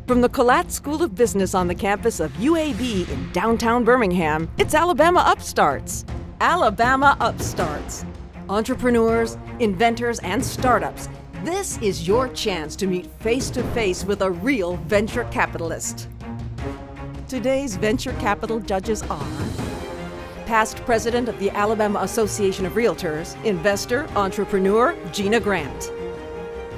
From the Collat School of Business on the campus of UAB in downtown Birmingham, it's Alabama Upstarts. Alabama Upstarts. Entrepreneurs, inventors, and startups, this is your chance to meet face-to-face with a real venture capitalist. Today's venture capital judges are past president of the Alabama Association of Realtors, investor, entrepreneur, Gina Grant.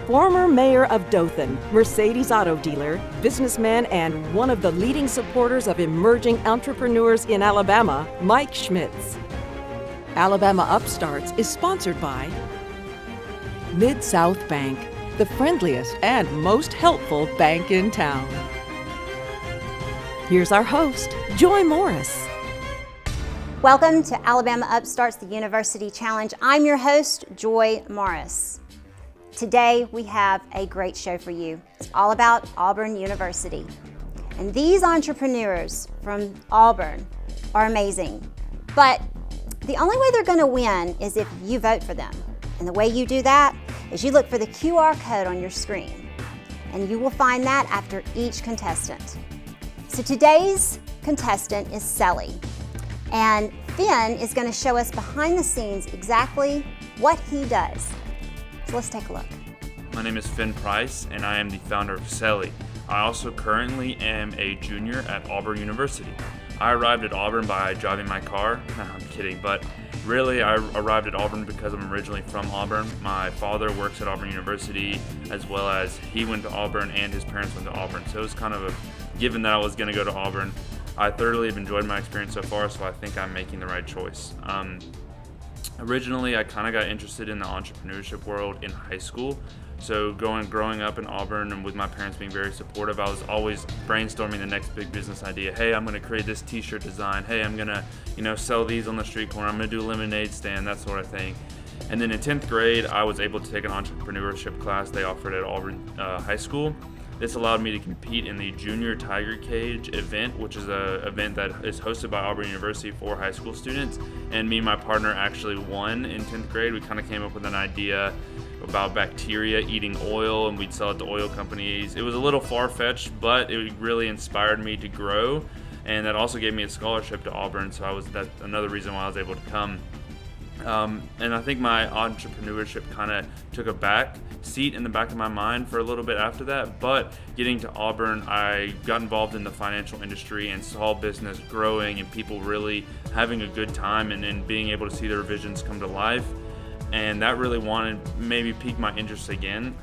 Former mayor of Dothan, Mercedes auto dealer, businessman, and one of the leading supporters of emerging entrepreneurs in Alabama, Mike Schmitz. Alabama Upstarts is sponsored by Mid-South Bank, the friendliest and most helpful bank in town. Here's our host, Joy Morris. Welcome to Alabama Upstarts, the University Challenge. I'm your host, Joy Morris. Today, we have a great show for you. It's all about Auburn University. And these entrepreneurs from Auburn are amazing. But the only way they're going to win is if you vote for them. And the way you do that is you look for the QR code on your screen. And you will find that after each contestant. So today's contestant is Sally. And Finn is going to show us behind the scenes exactly what he does. So let's take a look. My name is Finn Price, and I am the founder of Selly. I also currently am a junior at Auburn University. I arrived at Auburn by driving my car. No, I'm kidding, but really I arrived at Auburn because I'm originally from Auburn. My father works at Auburn University, as well as he went to Auburn and his parents went to Auburn. So it was kind of a given that I was going to go to Auburn. I thoroughly have enjoyed my experience so far, so I think I'm making the right choice. Originally, I kind of got interested in the entrepreneurship world in high school. So growing up in Auburn and with my parents being very supportive, I was always brainstorming the next big business idea. Hey, I'm going to create this t-shirt design. Hey, I'm going to, sell these on the street corner. I'm going to do a lemonade stand, that sort of thing. And then in 10th grade, I was able to take an entrepreneurship class they offered at Auburn High School. This allowed me to compete in the Junior Tiger Cage event, which is an event that is hosted by Auburn University for high school students. And me and my partner actually won in 10th grade. We kind of came up with an idea about bacteria eating oil, and we'd sell it to oil companies. It was a little far-fetched, but it really inspired me to grow. And that also gave me a scholarship to Auburn, so that's another reason why I was able to come. And I think my entrepreneurship kind of took a back seat in the back of my mind for a little bit after that. But getting to Auburn, I got involved in the financial industry and saw business growing and people really having a good time and being able to see their visions come to life. And that really maybe piqued my interest again.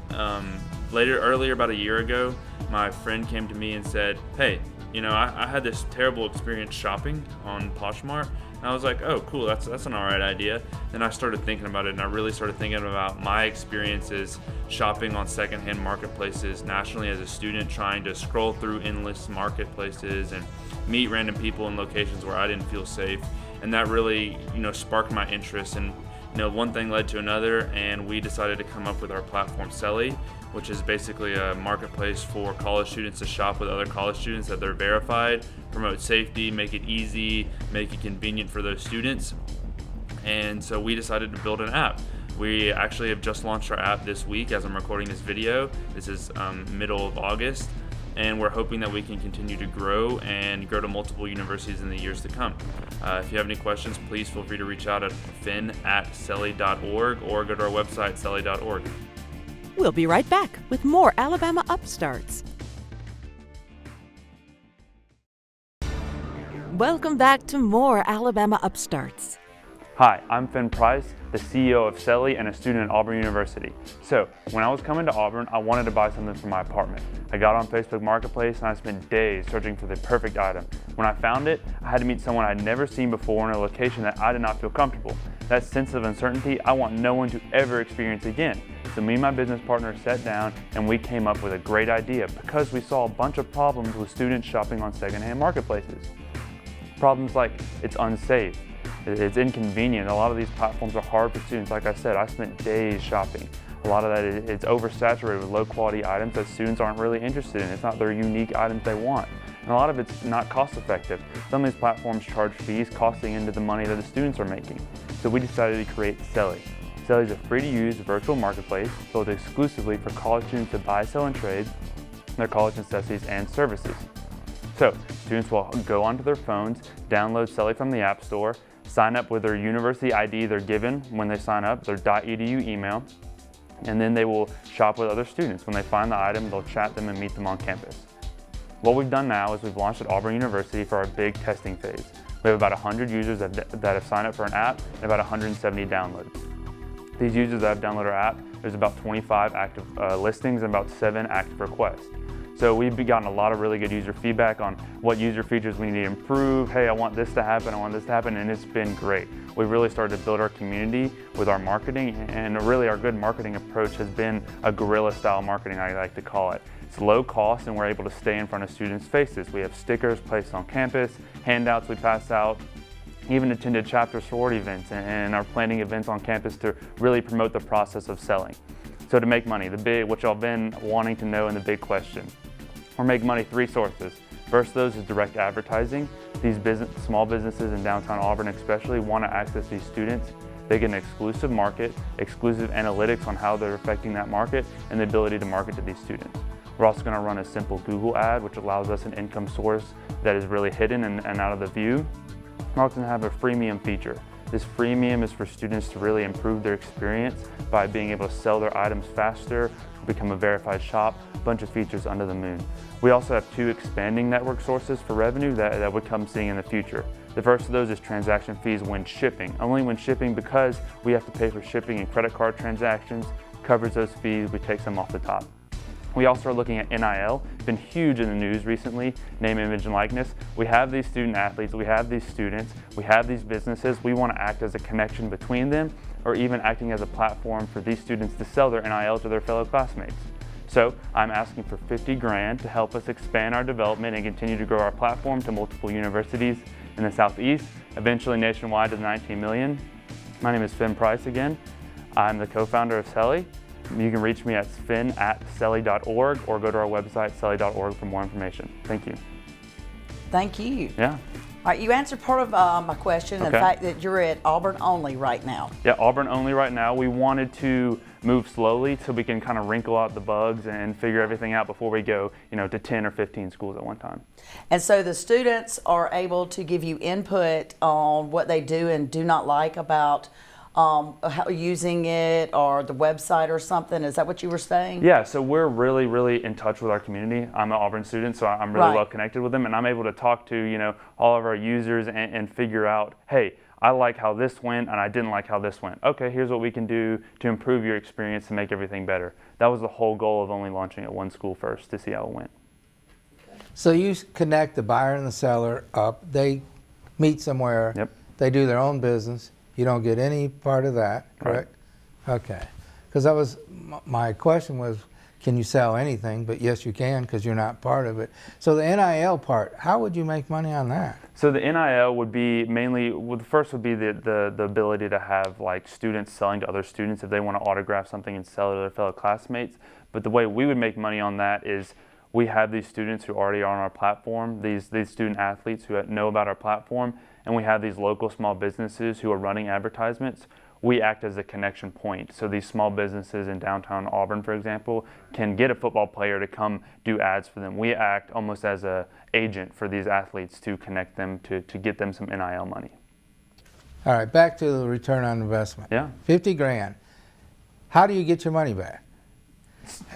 Earlier, about a year ago, my friend came to me and said, hey, I had this terrible experience shopping on Poshmark. And I was like, oh, cool, that's an all right idea. Then I started thinking about it, and I really started thinking about my experiences shopping on secondhand marketplaces nationally as a student, trying to scroll through endless marketplaces and meet random people in locations where I didn't feel safe. And that really, sparked my interest. And one thing led to another, and we decided to come up with our platform, Selly, which is basically a marketplace for college students to shop with other college students that they're verified, promote safety, make it easy, make it convenient for those students. And so we decided to build an app. We actually have just launched our app this week as I'm recording this video. This is middle of August. And we're hoping that we can continue to grow and grow to multiple universities in the years to come. If you have any questions, please feel free to reach out at finn@selly.org or go to our website, selly.org. We'll be right back with more Alabama Upstarts. Welcome back to more Alabama Upstarts. Hi, I'm Finn Price, the CEO of Selly and a student at Auburn University. So, when I was coming to Auburn, I wanted to buy something for my apartment. I got on Facebook Marketplace and I spent days searching for the perfect item. When I found it, I had to meet someone I'd never seen before in a location that I did not feel comfortable. That sense of uncertainty, I want no one to ever experience again. So me and my business partner sat down and we came up with a great idea because we saw a bunch of problems with students shopping on secondhand marketplaces. Problems like it's unsafe, it's inconvenient. A lot of these platforms are hard for students. Like I said, I spent days shopping. A lot of that it's oversaturated with low quality items that students aren't really interested in. It's not their unique items they want. And a lot of it's not cost effective. Some of these platforms charge fees costing into the money that the students are making. So we decided to create Selly. Selly is a free to use virtual marketplace built exclusively for college students to buy, sell, and trade. their college necessities and services. So students will go onto their phones, download Selly from the App Store, sign up with their university ID they're given when they sign up, their .edu email, and then they will shop with other students. When they find the item, they'll chat them and meet them on campus. What we've done now is we've launched at Auburn University for our big testing phase. We have about 100 users that have signed up for an app and about 170 downloads. These users that have downloaded our app, there's about 25 active listings and about 7 active requests. So we've gotten a lot of really good user feedback on what user features we need to improve. Hey, I want this to happen, I want this to happen, and it's been great. We've really started to build our community with our marketing, and really our good marketing approach has been a guerrilla style marketing, I like to call it. It's low cost and we're able to stay in front of students' faces. We have stickers placed on campus, handouts we pass out, even attended chapter sorority events and are planning events on campus to really promote the process of selling. So to make money, what y'all been wanting to know and the big question. We're making money 3 sources. First of those is direct advertising. These small businesses in downtown Auburn especially want to access these students. They get an exclusive market, exclusive analytics on how they're affecting that market, and the ability to market to these students. We're also going to run a simple Google ad, which allows us an income source that is really hidden and out of the view. We're also going to have a freemium feature. This freemium is for students to really improve their experience by being able to sell their items faster, become a verified shop, a bunch of features under the moon. We also have 2 expanding network sources for revenue that would come seeing in the future. The first of those is transaction fees when shipping. Only when shipping, because we have to pay for shipping and credit card transactions, covers those fees, we take some off the top. We also are looking at NIL. It's been huge in the news recently, name, image, and likeness. We have these student athletes, we have these students, we have these businesses. We want to act as a connection between them, or even acting as a platform for these students to sell their NIL to their fellow classmates. So I'm asking for 50 grand to help us expand our development and continue to grow our platform to multiple universities in the Southeast, eventually nationwide to the 19 million. My name is Finn Price again. I'm the co-founder of Selly. You can reach me at finn@selly.org or go to our website, selly.org, for more information. Thank you. Thank you. Yeah. All right, you answered part of my question, Okay. the fact that you're at Auburn only right now. Yeah, Auburn only right now. We wanted to move slowly so we can kind of wrinkle out the bugs and figure everything out before we go, to 10 or 15 schools at one time. And so the students are able to give you input on what they do and do not like about how using it or the website or something. Is that what you were saying? Yeah, so we're really, really in touch with our community. I'm an Auburn student, so I'm really Right. well connected with them, and I'm able to talk to, all of our users and figure out, hey, I like how this went and I didn't like how this went. Okay, here's what we can do to improve your experience and make everything better. That was the whole goal of only launching at one school first, to see how it went. So you connect the buyer and the seller up. They meet somewhere. Yep. They do their own business. You don't get any part of that, correct? Okay. Because my question was, can you sell anything? But yes, you can, because you're not part of it. So the NIL part, how would you make money on that? So the NIL would be mainly, the first would be the ability to have like students selling to other students if they want to autograph something and sell it to their fellow classmates. But the way we would make money on that is we have these students who already are on our platform, these student athletes who know about our platform, and we have these local small businesses who are running advertisements. We act as a connection point. So these small businesses in downtown Auburn, for example, can get a football player to come do ads for them. We act almost as an agent for these athletes to connect them to get them some NIL money. All right, back to the return on investment. Yeah. 50 grand. How do you get your money back?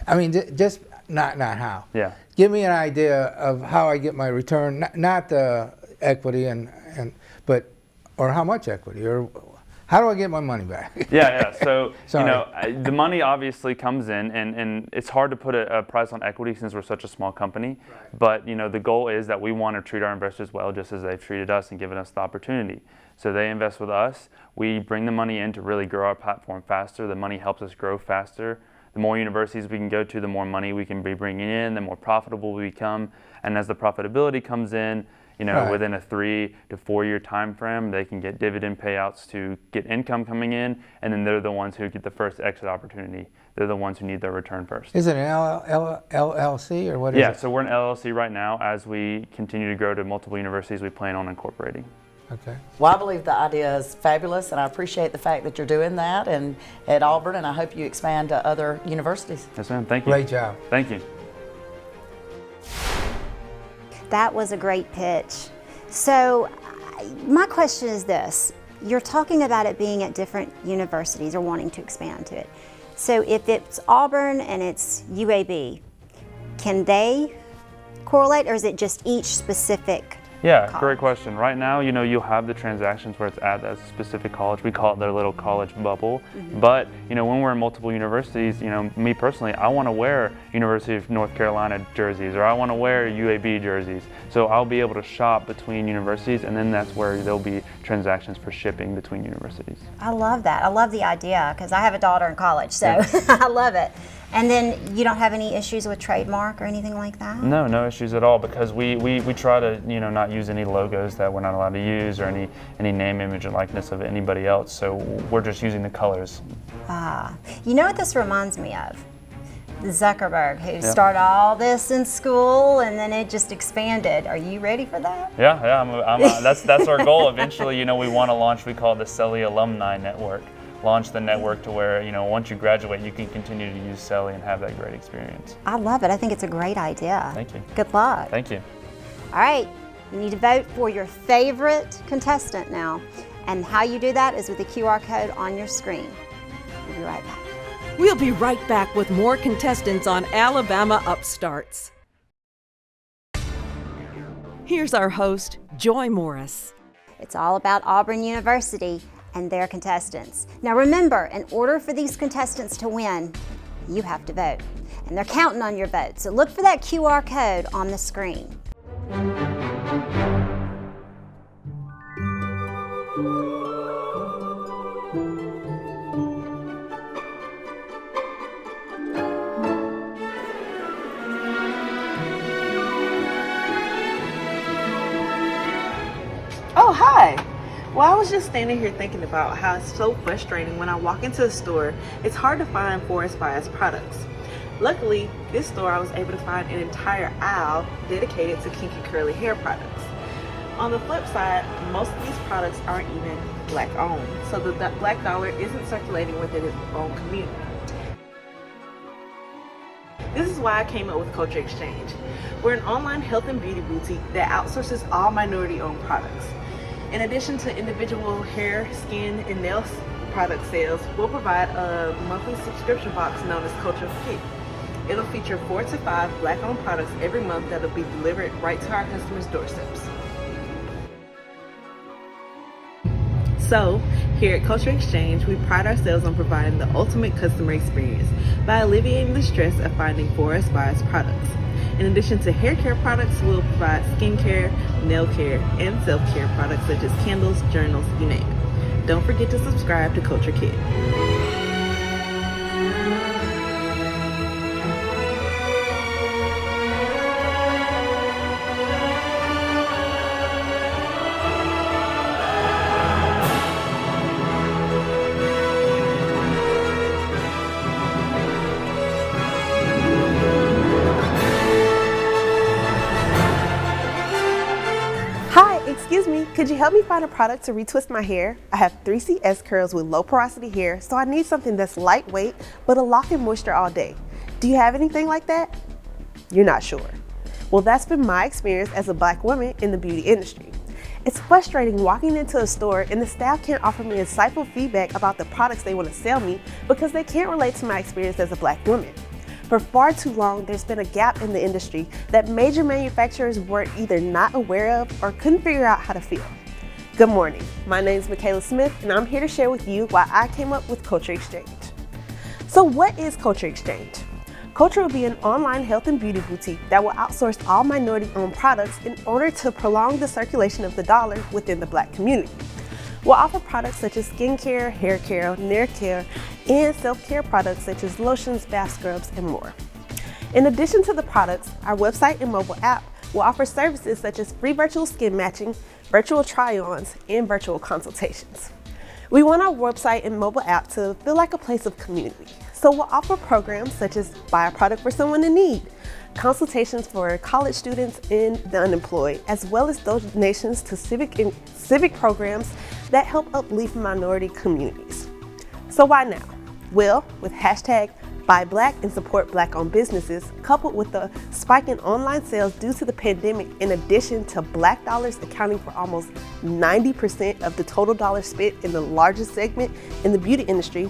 I mean, just not how. Yeah. Give me an idea of how I get my return, not the equity but how much equity, or how do I get my money back? Yeah. So, Sorry. the money obviously comes in, and it's hard to put a price on equity since we're such a small company. Right. But, the goal is that we want to treat our investors well, just as they've treated us and given us the opportunity. So they invest with us. We bring the money in to really grow our platform faster. The money helps us grow faster. The more universities we can go to, the more money we can be bringing in, the more profitable we become. And as the profitability comes in, Right. within a 3 to 4 year time frame, they can get dividend payouts to get income coming in, and then they're the ones who get the first exit opportunity. They're the ones who need their return first. Is it an LLC or what is it? Yeah, so we're an LLC right now. As we continue to grow to multiple universities, we plan on incorporating. Okay. Well, I believe the idea is fabulous, and I appreciate the fact that you're doing that and at Auburn, and I hope you expand to other universities. Yes, ma'am. Thank you. Great job. Thank you. That was a great pitch. So my question is this. You're talking about it being at different universities or wanting to expand to it. So if it's Auburn and it's UAB, can they correlate, or is it just each specific Yeah, college? great question. Right now, you'll have the transactions where it's at that specific college. We call it their little college bubble. But, when we're in multiple universities, me personally, I want to wear University of North Carolina jerseys, or I want to wear UAB jerseys. So I'll be able to shop between universities, and then that's where there'll be transactions for shipping between universities. I love that. I love the idea because I have a daughter in college, so I love it. And then you don't have any issues with trademark or anything like that? No issues at all, because we try to not use any logos that we're not allowed to use, or any name, image, or likeness of anybody else. So we're just using the colors. You know what this reminds me of? Zuckerberg, who started all this in school and then it just expanded. Are you ready for that? Yeah. That's our goal. Eventually, we want to launch. We call it the Selly Alumni Network. Launch the network to where, once you graduate, you can continue to use Selly and have that great experience. I love it. I think it's a great idea. Thank you. Good luck. Thank you. All right, you need to vote for your favorite contestant now. And how you do that is with the QR code on your screen. We'll be right back. We'll be right back with more contestants on Alabama Upstarts. Here's our host, Joy Morris. It's all about Auburn University and their contestants. Now remember, in order for these contestants to win, you have to vote. And they're counting on your vote. So look for that QR code on the screen. Oh, hi. Well, I was just standing here thinking about how it's so frustrating when I walk into a store, it's hard to find Forest Bias products. Luckily, this store I was able to find an entire aisle dedicated to kinky curly hair products. On the flip side, most of these products aren't even Black owned, so the Black dollar isn't circulating within its own community. This is why I came up with Culture Exchange. We're an online health and beauty boutique that outsources all minority-owned products. In addition to individual hair, skin, and nail product sales, we'll provide a monthly subscription box known as Culture Kit. It'll feature 4 to 5 Black-owned products every month that'll be delivered right to our customers' doorsteps. So, here at Culture Exchange, we pride ourselves on providing the ultimate customer experience by alleviating the stress of finding Forest Bias products. In addition to hair care products, we'll provide skincare, nail care, and self-care products such as candles, journals, you name it. Don't forget to subscribe to Culture Kit. Excuse me, could you help me find a product to retwist my hair? I have 3CS curls with low porosity hair, so I need something that's lightweight, but will lock in moisture all day. Do you have anything like that? You're not sure. Well, that's been my experience as a Black woman in the beauty industry. It's frustrating walking into a store and the staff can't offer me insightful feedback about the products they want to sell me because they can't relate to my experience as a Black woman. For far too long, there's been a gap in the industry that major manufacturers were either not aware of or couldn't figure out how to fill. Good morning, my name is Michaela Smith and I'm here to share with you why I came up with Culture Exchange. So what is Culture Exchange? Culture will be an online health and beauty boutique that will outsource all minority-owned products in order to prolong the circulation of the dollar within the Black community. We'll offer products such as skincare, hair care, nail care, and self-care products such as lotions, bath scrubs, and more. In addition to the products, our website and mobile app will offer services such as free virtual skin matching, virtual try-ons, and virtual consultations. We want our website and mobile app to feel like a place of community. So we'll offer programs such as buy a product for someone in need, consultations for college students and the unemployed, as well as donations to civic programs that help uplift minority communities. So why now? Well, with hashtag Buy Black and support Black-owned businesses, coupled with the spike in online sales due to the pandemic, in addition to Black dollars accounting for almost 90% of the total dollars spent in the largest segment in the beauty industry,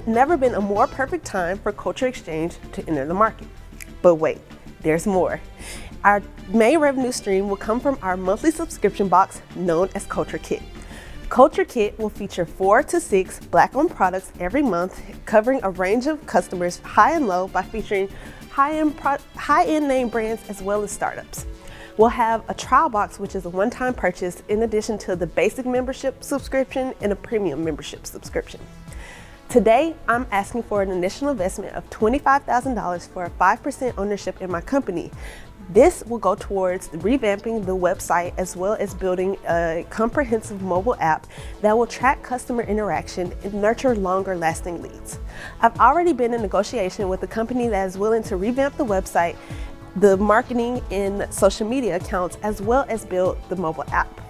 never been a more perfect time for Culture Exchange to enter the market. But wait, there's more. Our main revenue stream will come from our monthly subscription box known as Culture Kit. Culture Kit will feature 4 to 6 Black-owned products every month, covering a range of customers high and low by featuring high-end name brands as well as startups. We'll have a trial box, which is a one-time purchase in addition to the basic membership subscription and a premium membership subscription. Today, I'm asking for an initial investment of $25,000 for a 5% ownership in my company. This will go towards revamping the website as well as building a comprehensive mobile app that will track customer interaction and nurture longer lasting leads. I've already been in negotiation with a company that is willing to revamp the website, the marketing and social media accounts, as well as build the mobile app.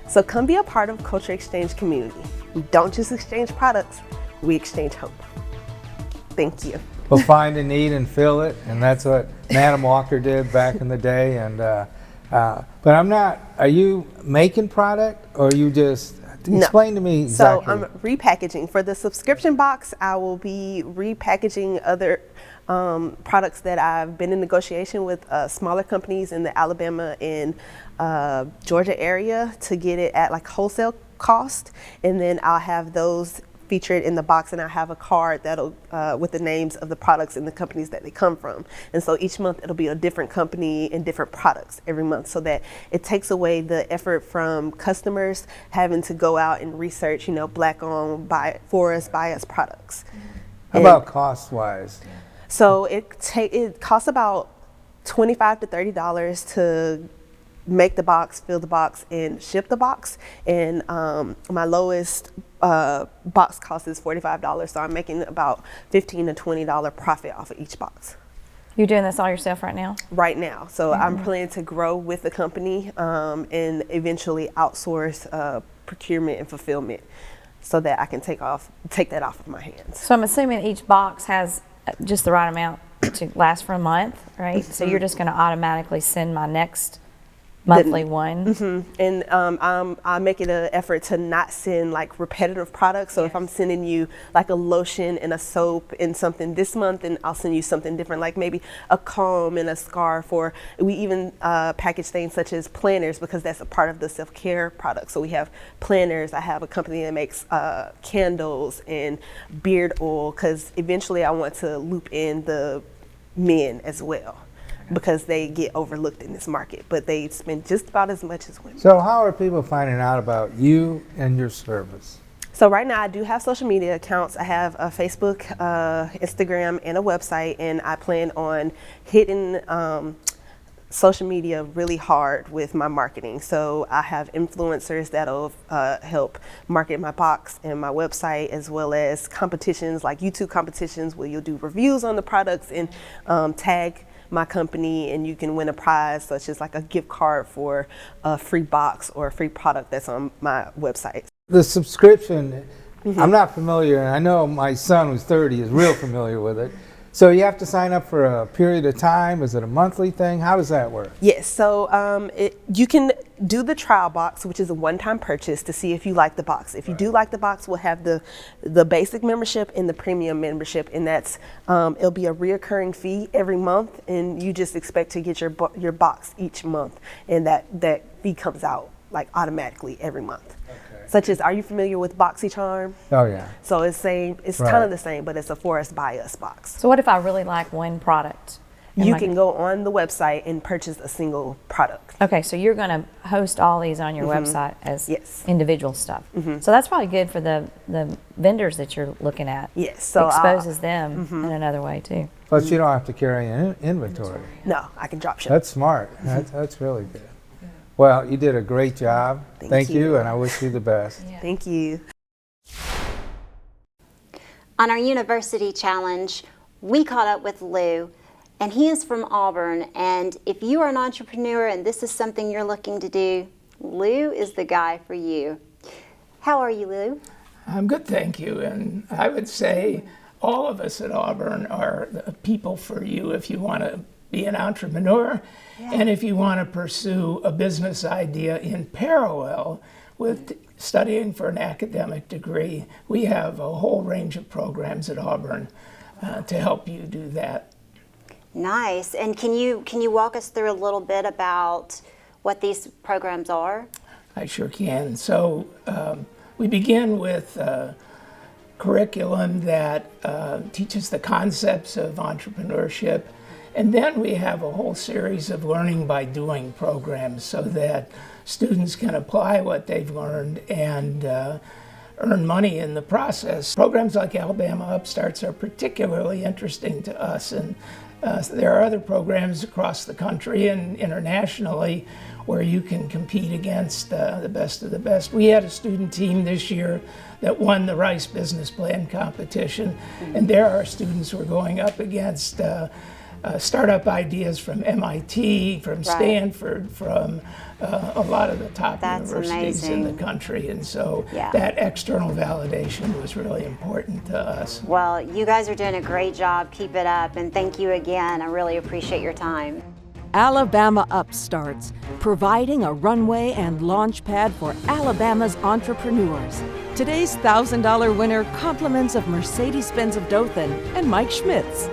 So come be a part of Culture Exchange community. We don't just exchange products, we exchange hope. Thank you. We'll find a need and fill it, and that's what Madam Walker did back in the day. And but I'm not. Are you making product, or are you just explain to me exactly? So I'm repackaging for the subscription box. I will be repackaging other products that I've been in negotiation with smaller companies in the Alabama and Georgia area to get it at like wholesale cost, and then I'll have those featured in the box, and I have a card that'll with the names of the products and the companies that they come from. And so each month it'll be a different company and different products every month, so that it takes away the effort from customers having to go out and research, Black-owned, buy us products. How about cost-wise? So it costs about $25 to $30 to make the box, fill the box, and ship the box. And my lowest box cost is $45, so I'm making about $15 to $20 profit off of each box. You're doing this all yourself right now? Right now. So I'm planning to grow with the company and eventually outsource procurement and fulfillment so that I can take that off of my hands. So I'm assuming each box has just the right amount to last for a month, right? So you're just going to automatically send my next monthly one. And I make it an effort to not send like repetitive products. So if I'm sending you like a lotion and a soap and something this month, and I'll send you something different, like maybe a comb and a scarf, or we even package things such as planners, because that's a part of the self-care product. So we have planners. I have a company that makes candles and beard oil, because eventually I want to loop in the men as well, because they get overlooked in this market, but they spend just about as much as women. So how are people finding out about you and your service? So right now I do have social media accounts. I have a Facebook, Instagram, and a website, and I plan on hitting social media really hard with my marketing. So I have influencers that'll help market my box and my website, as well as competitions like YouTube competitions where you'll do reviews on the products and tag my company, and you can win a prize, such as like a gift card for a free box or a free product that's on my website. The subscription, I'm not familiar, and I know my son who's 30 is real familiar with it. So you have to sign up for a period of time? Is it a monthly thing? How does that work? Yes, so you can do the trial box, which is a one-time purchase to see if you like the box. If you do like the box, we'll have the basic membership and the premium membership, and that's it'll be a reoccurring fee every month, and you just expect to get your box each month, and that fee comes out like automatically every month. Such as, are you familiar with BoxyCharm? Oh yeah. So it's kind of the same, but it's a for us by us box. So what if I really like one product? You can go on the website and purchase a single product. Okay, so you're going to host all these on your website as individual stuff. So that's probably good for the vendors that you're looking at. Yes. So exposes them in another way too. But you don't have to carry an inventory. No, I can drop ship. That's smart. That's really good. Well, you did a great job. Thank you, and I wish you the best. Yeah. Thank you. On our university challenge, we caught up with Lou, and he is from Auburn. And if you are an entrepreneur and this is something you're looking to do, Lou is the guy for you. How are you, Lou? I'm good, thank you. And I would say all of us at Auburn are the people for you if you want to be an entrepreneur and if you want to pursue a business idea in parallel with studying for an academic degree. We have a whole range of programs at Auburn to help you do that. Nice. And can you walk us through a little bit about what these programs are? I sure can. So we begin with curriculum that teaches the concepts of entrepreneurship, and then we have a whole series of learning by doing programs so that students can apply what they've learned and earn money in the process. Programs like Alabama Upstarts are particularly interesting to us, and there are other programs across the country and internationally where you can compete against the best of the best. We had a student team this year that won the Rice Business Plan competition, and there are students who are going up against startup ideas from MIT, from Stanford, from a lot of the top universities in the country, and so that external validation was really important to us. Well, you guys are doing a great job. Keep it up, and thank you again. I really appreciate your time. Alabama Upstarts, providing a runway and launch pad for Alabama's entrepreneurs. Today's $1,000 winner compliments of Mercedes-Benz of Dothan and Mike Schmitz.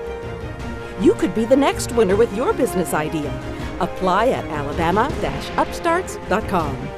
You could be the next winner with your business idea. Apply at alabama-upstarts.com.